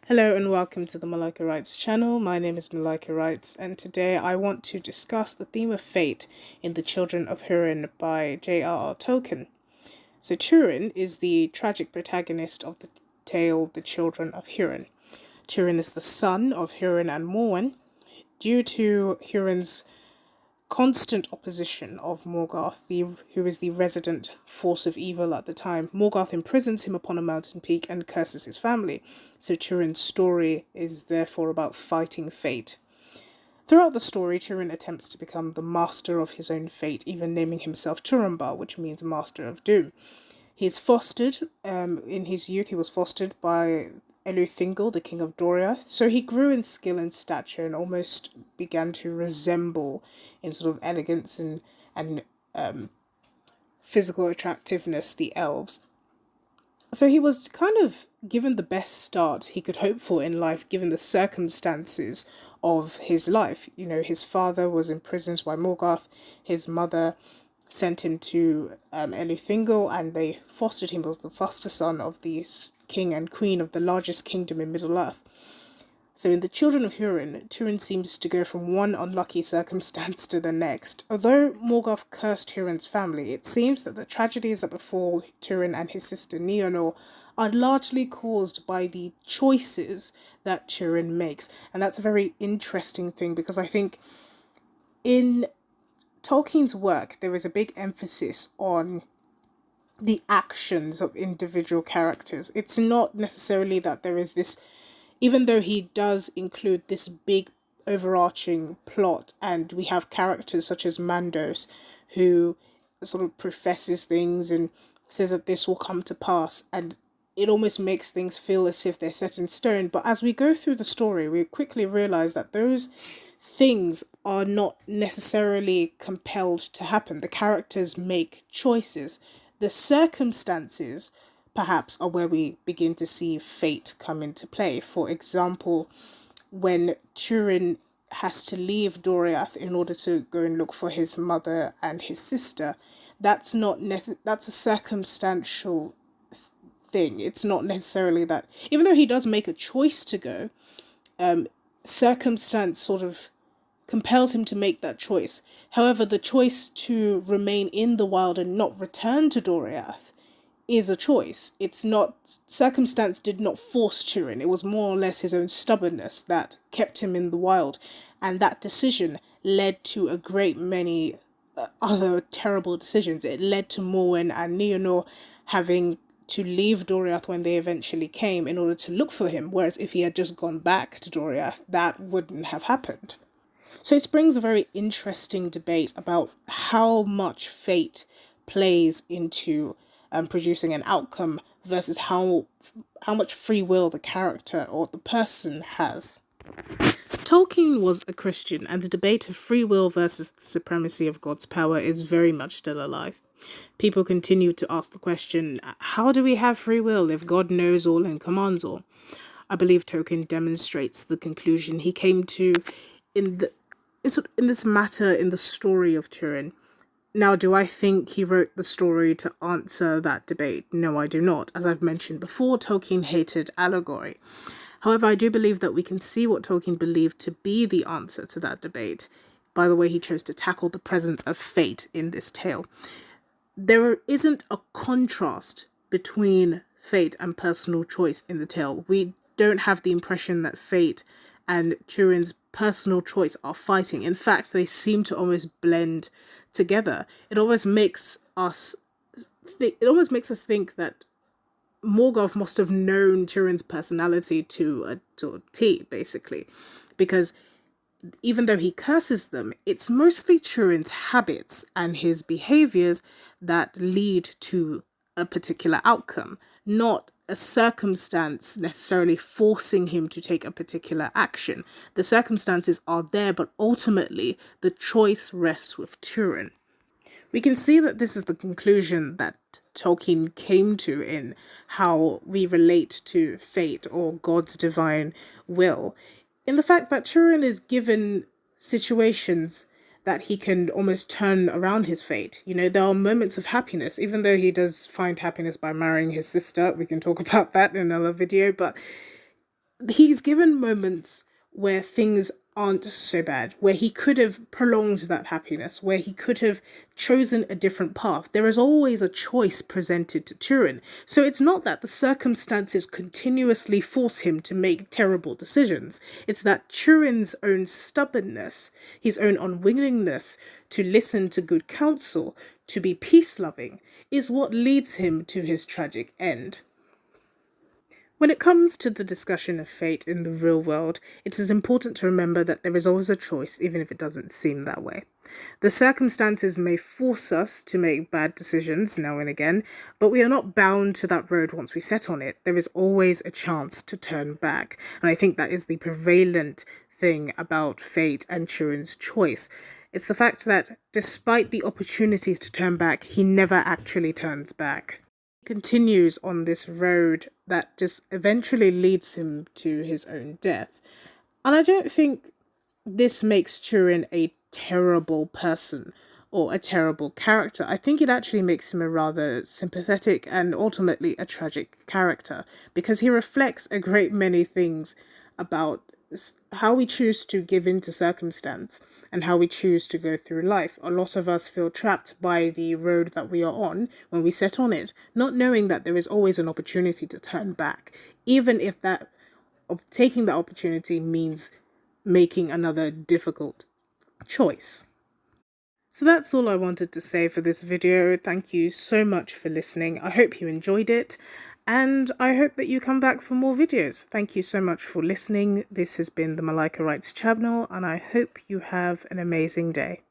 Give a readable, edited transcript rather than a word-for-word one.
Hello and welcome to the Malika Writes channel. My name is Malika Writes, and today I want to discuss the theme of fate in The Children of Hurin by J.R.R. Tolkien. So Turin is the tragic protagonist of the tale The Children of Hurin. Turin is the son of Hurin and Morwen. Due to Hurin's constant opposition of Morgoth, who is the resident force of evil at the time, Morgoth imprisons him upon a mountain peak and curses his family. So Turin's story is therefore about fighting fate. Throughout the story, Turin attempts to become the master of his own fate, even naming himself Turambar, which means master of doom. He's fostered, in his youth, he was fostered by Thingol, the king of Doriath, so he grew in skill and stature and almost began to resemble, in sort of elegance and physical attractiveness, the elves. So he was kind of given the best start he could hope for in life, given the circumstances of his life. You know, his father was imprisoned by Morgoth, his mother sent him to Thingol, and they fostered him. He was the foster son of the king and queen of the largest kingdom in Middle-earth. So in The Children of Hurin, Turin seems to go from one unlucky circumstance to the next. Although Morgoth cursed Hurin's family, it seems that the tragedies that befall Turin and his sister Nienor are largely caused by the choices that Turin makes. And that's a very interesting thing, because I think in Tolkien's work, there is a big emphasis on the actions of individual characters. It's not necessarily that there is this, even though he does include this big overarching plot, and we have characters such as Mandos, who sort of professes things and says that this will come to pass, and it almost makes things feel as if they're set in stone. But as we go through the story, we quickly realize that those things are not necessarily compelled to happen. The characters make choices. The circumstances, perhaps, are where we begin to see fate come into play. For example, when Turin has to leave Doriath in order to go and look for his mother and his sister, that's a circumstantial thing. It's not necessarily that, even though he does make a choice to go, circumstance sort of compels him to make that choice. However, the choice to remain in the wild and not return to Doriath is a choice. It's not, circumstance did not force Turin. It was more or less his own stubbornness that kept him in the wild. And that decision led to a great many other terrible decisions. It led to Morwen and Nienor having to leave Doriath when they eventually came in order to look for him. Whereas if he had just gone back to Doriath, that wouldn't have happened. So it brings a very interesting debate about how much fate plays into producing an outcome versus how much free will the character or the person has. Tolkien was a Christian, and the debate of free will versus the supremacy of God's power is very much still alive. People continue to ask the question, how do we have free will if God knows all and commands all? I believe Tolkien demonstrates the conclusion he came to in this matter in the story of Turin. Now, do I think he wrote the story to answer that debate? No, I do not. As I've mentioned before, Tolkien hated allegory. However, I do believe that we can see what Tolkien believed to be the answer to that debate by the way he chose to tackle the presence of fate in this tale. There isn't a contrast between fate and personal choice in the tale. We don't have the impression that fate and Turin's personal choice are fighting. In fact, they seem to almost blend together. It almost makes us think that Morgoth must have known Turin's personality to a T, basically, because even though he curses them, it's mostly Turin's habits and his behaviors that lead to a particular outcome, not a circumstance necessarily forcing him to take a particular action. The circumstances are there, but ultimately the choice rests with Turin. We can see that this is the conclusion that Tolkien came to in how we relate to fate or God's divine will, in the fact that Turin is given situations that he can almost turn around his fate. You know, there are moments of happiness, even though he does find happiness by marrying his sister. We can talk about that in another video, but he's given moments where things aren't so bad, where he could have prolonged that happiness, where he could have chosen a different path. There is always a choice presented to Turin. So it's not that the circumstances continuously force him to make terrible decisions. It's that Turin's own stubbornness, his own unwillingness to listen to good counsel, to be peace-loving, is what leads him to his tragic end. When it comes to the discussion of fate in the real world, it is important to remember that there is always a choice, even if it doesn't seem that way. The circumstances may force us to make bad decisions now and again, but we are not bound to that road once we set on it. There is always a chance to turn back, and I think that is the prevalent thing about fate and Turin's choice. It's the fact that despite the opportunities to turn back, he never actually turns back. Continues on this road that just eventually leads him to his own death. And I don't think this makes Turin a terrible person or a terrible character. I think it actually makes him a rather sympathetic and ultimately a tragic character, because he reflects a great many things about how we choose to give in to circumstance and how we choose to go through life. A lot of us feel trapped by the road that we are on when we set on it, not knowing that there is always an opportunity to turn back, even if that taking that opportunity means making another difficult choice. So that's all I wanted to say for this video. Thank you so much for listening. I hope you enjoyed it, and I hope that you come back for more videos. Thank you so much for listening. This has been the Malika Writes channel, and I hope you have an amazing day.